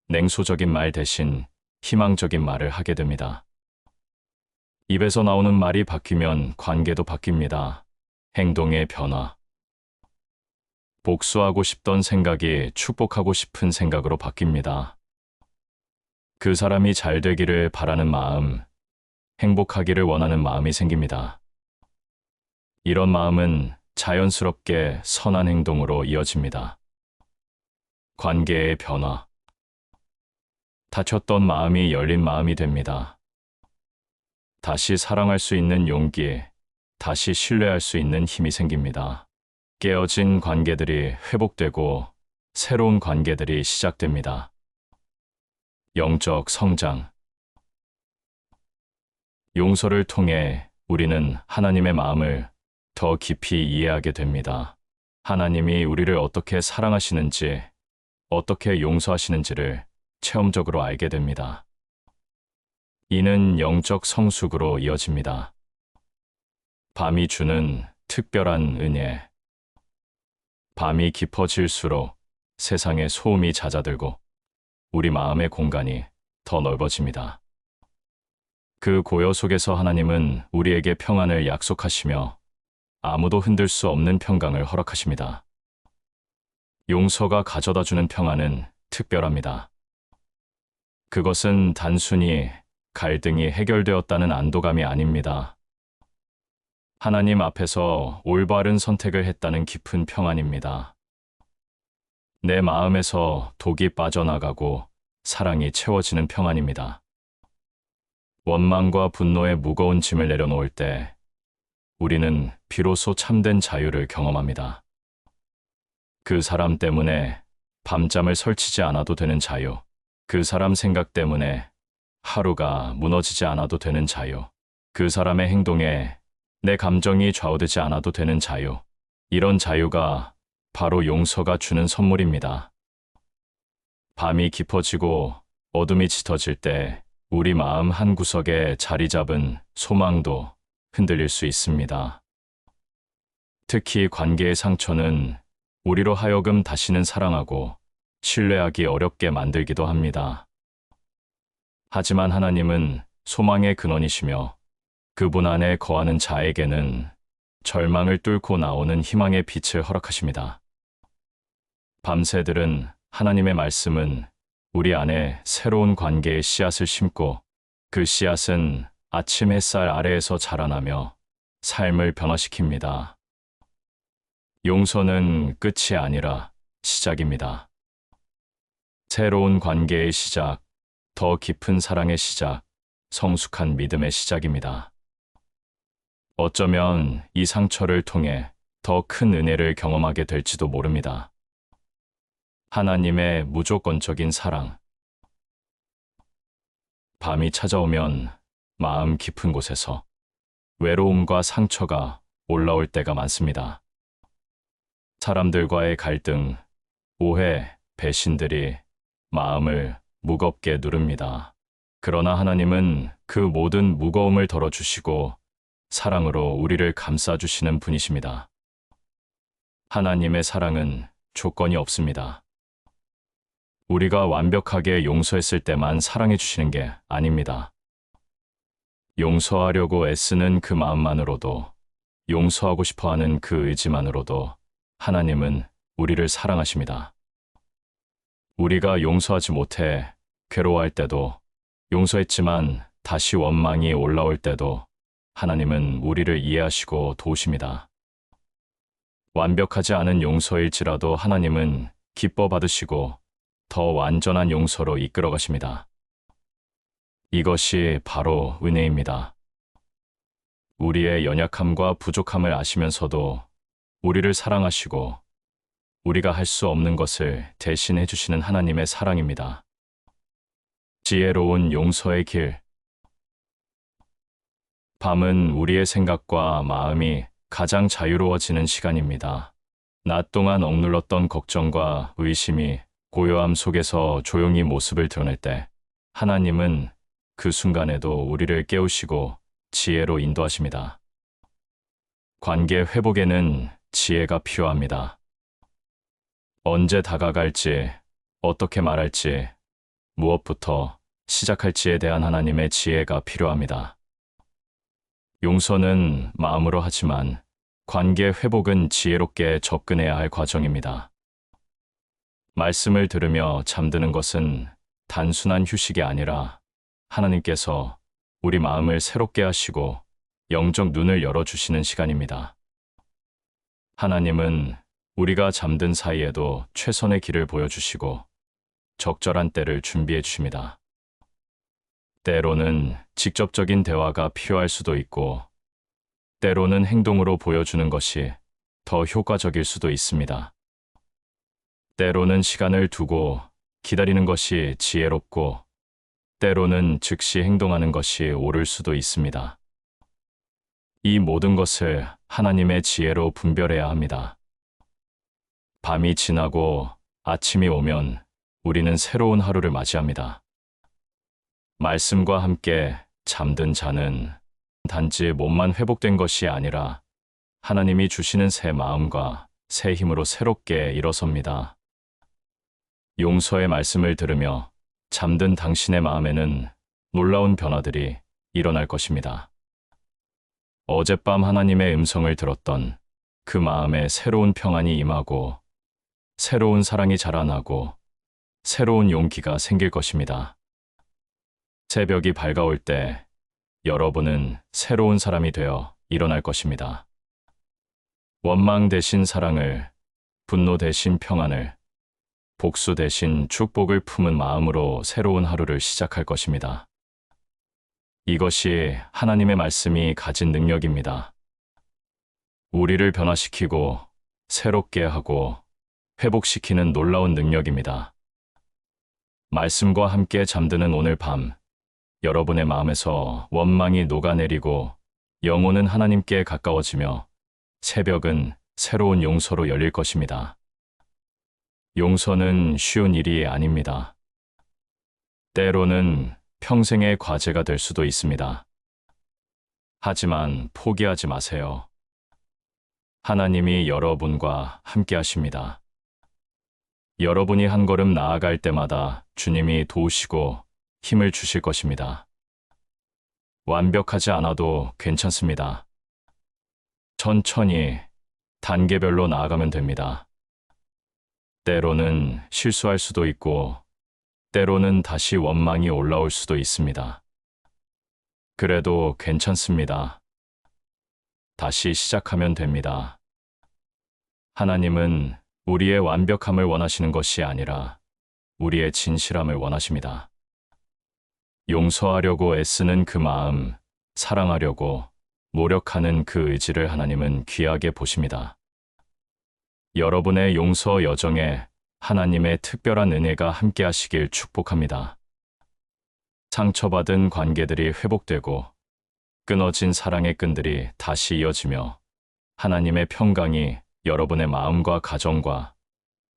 A: 냉소적인 말 대신 희망적인 말을 하게 됩니다. 입에서 나오는 말이 바뀌면 관계도 바뀝니다. 행동의 변화. 복수하고 싶던 생각이 축복하고 싶은 생각으로 바뀝니다. 그 사람이 잘 되기를 바라는 마음, 행복하기를 원하는 마음이 생깁니다. 이런 마음은 자연스럽게 선한 행동으로 이어집니다. 관계의 변화. 닫혔던 마음이 열린 마음이 됩니다. 다시 사랑할 수 있는 용기, 다시 신뢰할 수 있는 힘이 생깁니다. 깨어진 관계들이 회복되고 새로운 관계들이 시작됩니다. 영적 성장. 용서를 통해 우리는 하나님의 마음을 더 깊이 이해하게 됩니다. 하나님이 우리를 어떻게 사랑하시는지, 어떻게 용서하시는지를 체험적으로 알게 됩니다. 이는 영적 성숙으로 이어집니다. 밤이 주는 특별한 은혜. 밤이 깊어질수록 세상의 소음이 잦아들고 우리 마음의 공간이 더 넓어집니다. 그 고요 속에서 하나님은 우리에게 평안을 약속하시며 아무도 흔들 수 없는 평강을 허락하십니다. 용서가 가져다주는 평안은 특별합니다. 그것은 단순히 갈등이 해결되었다는 안도감이 아닙니다. 하나님 앞에서 올바른 선택을 했다는 깊은 평안입니다. 내 마음에서 독이 빠져나가고 사랑이 채워지는 평안입니다. 원망과 분노의 무거운 짐을 내려놓을 때 우리는 비로소 참된 자유를 경험합니다. 그 사람 때문에 밤잠을 설치지 않아도 되는 자유, 그 사람 생각 때문에 하루가 무너지지 않아도 되는 자유. 그 사람의 행동에 내 감정이 좌우되지 않아도 되는 자유. 이런 자유가 바로 용서가 주는 선물입니다. 밤이 깊어지고 어둠이 짙어질 때 우리 마음 한구석에 자리 잡은 소망도 흔들릴 수 있습니다. 특히 관계의 상처는 우리로 하여금 다시는 사랑하고 신뢰하기 어렵게 만들기도 합니다. 하지만 하나님은 소망의 근원이시며 그분 안에 거하는 자에게는 절망을 뚫고 나오는 희망의 빛을 허락하십니다. 밤새들은 하나님의 말씀은 우리 안에 새로운 관계의 씨앗을 심고 그 씨앗은 아침 햇살 아래에서 자라나며 삶을 변화시킵니다. 용서는 끝이 아니라 시작입니다. 새로운 관계의 시작, 더 깊은 사랑의 시작, 성숙한 믿음의 시작입니다. 어쩌면 이 상처를 통해 더 큰 은혜를 경험하게 될지도 모릅니다. 하나님의 무조건적인 사랑. 밤이 찾아오면 마음 깊은 곳에서 외로움과 상처가 올라올 때가 많습니다. 사람들과의 갈등, 오해, 배신들이 마음을 무겁게 누릅니다. 그러나 하나님은 그 모든 무거움을 덜어주시고 사랑으로 우리를 감싸주시는 분이십니다. 하나님의 사랑은 조건이 없습니다. 우리가 완벽하게 용서했을 때만 사랑해 주시는 게 아닙니다. 용서하려고 애쓰는 그 마음만으로도, 용서하고 싶어 하는 그 의지만으로도 하나님은 우리를 사랑하십니다. 우리가 용서하지 못해 괴로워할 때도, 용서했지만 다시 원망이 올라올 때도 하나님은 우리를 이해하시고 도우십니다. 완벽하지 않은 용서일지라도 하나님은 기뻐 받으시고 더 완전한 용서로 이끌어 가십니다. 이것이 바로 은혜입니다. 우리의 연약함과 부족함을 아시면서도 우리를 사랑하시고 우리가 할 수 없는 것을 대신해 주시는 하나님의 사랑입니다. 지혜로운 용서의 길. 밤은 우리의 생각과 마음이 가장 자유로워지는 시간입니다. 낮 동안 억눌렀던 걱정과 의심이 고요함 속에서 조용히 모습을 드러낼 때 하나님은 그 순간에도 우리를 깨우시고 지혜로 인도하십니다. 관계 회복에는 지혜가 필요합니다. 언제 다가갈지, 어떻게 말할지, 무엇부터 시작할지에 대한 하나님의 지혜가 필요합니다. 용서는 마음으로 하지만 관계 회복은 지혜롭게 접근해야 할 과정입니다. 말씀을 들으며 잠드는 것은 단순한 휴식이 아니라 하나님께서 우리 마음을 새롭게 하시고 영적 눈을 열어주시는 시간입니다. 하나님은 우리가 잠든 사이에도 최선의 길을 보여주시고 적절한 때를 준비해 주십니다. 때로는 직접적인 대화가 필요할 수도 있고, 때로는 행동으로 보여주는 것이 더 효과적일 수도 있습니다. 때로는 시간을 두고 기다리는 것이 지혜롭고, 때로는 즉시 행동하는 것이 옳을 수도 있습니다. 이 모든 것을 하나님의 지혜로 분별해야 합니다. 밤이 지나고 아침이 오면 우리는 새로운 하루를 맞이합니다. 말씀과 함께 잠든 자는 단지 몸만 회복된 것이 아니라 하나님이 주시는 새 마음과 새 힘으로 새롭게 일어섭니다. 용서의 말씀을 들으며 잠든 당신의 마음에는 놀라운 변화들이 일어날 것입니다. 어젯밤 하나님의 음성을 들었던 그 마음에 새로운 평안이 임하고 새로운 사랑이 자라나고 새로운 용기가 생길 것입니다. 새벽이 밝아올 때 여러분은 새로운 사람이 되어 일어날 것입니다. 원망 대신 사랑을, 분노 대신 평안을, 복수 대신 축복을 품은 마음으로 새로운 하루를 시작할 것입니다. 이것이 하나님의 말씀이 가진 능력입니다. 우리를 변화시키고 새롭게 하고 회복시키는 놀라운 능력입니다. 말씀과 함께 잠드는 오늘 밤, 여러분의 마음에서 원망이 녹아내리고 영혼은 하나님께 가까워지며 새벽은 새로운 용서로 열릴 것입니다. 용서는 쉬운 일이 아닙니다. 때로는 평생의 과제가 될 수도 있습니다. 하지만 포기하지 마세요. 하나님이 여러분과 함께 하십니다. 여러분이 한 걸음 나아갈 때마다 주님이 도우시고 힘을 주실 것입니다. 완벽하지 않아도 괜찮습니다. 천천히 단계별로 나아가면 됩니다. 때로는 실수할 수도 있고, 때로는 다시 원망이 올라올 수도 있습니다. 그래도 괜찮습니다. 다시 시작하면 됩니다. 하나님은 우리의 완벽함을 원하시는 것이 아니라 우리의 진실함을 원하십니다. 용서하려고 애쓰는 그 마음, 사랑하려고 노력하는 그 의지를 하나님은 귀하게 보십니다. 여러분의 용서 여정에 하나님의 특별한 은혜가 함께 하시길 축복합니다. 상처받은 관계들이 회복되고 끊어진 사랑의 끈들이 다시 이어지며 하나님의 평강이 여러분의 마음과 가정과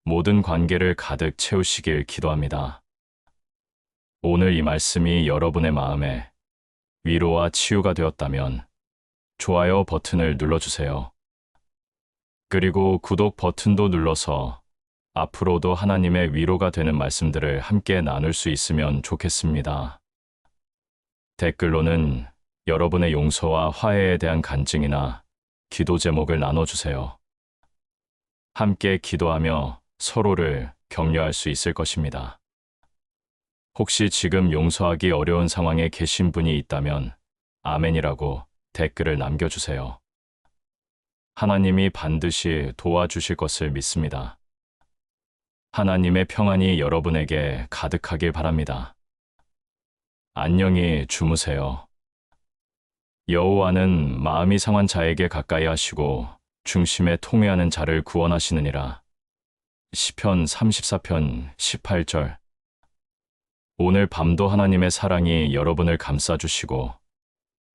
A: 모든 관계를 가득 채우시길 기도합니다. 오늘 이 말씀이 여러분의 마음에 위로와 치유가 되었다면 좋아요 버튼을 눌러주세요. 그리고 구독 버튼도 눌러서 앞으로도 하나님의 위로가 되는 말씀들을 함께 나눌 수 있으면 좋겠습니다. 댓글로는 여러분의 용서와 화해에 대한 간증이나 기도 제목을 나눠주세요. 함께 기도하며 서로를 격려할 수 있을 것입니다. 혹시 지금 용서하기 어려운 상황에 계신 분이 있다면 아멘이라고 댓글을 남겨주세요. 하나님이 반드시 도와주실 것을 믿습니다. 하나님의 평안이 여러분에게 가득하길 바랍니다. 안녕히 주무세요. 여호와는 마음이 상한 자에게 가까이 하시고 중심에 통회하는 자를 구원하시느니라. 시편 34편 18절. 오늘 밤도 하나님의 사랑이 여러분을 감싸주시고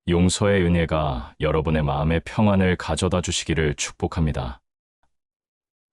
A: 용서의 은혜가 여러분의 마음의 평안을 가져다 주시기를 축복합니다.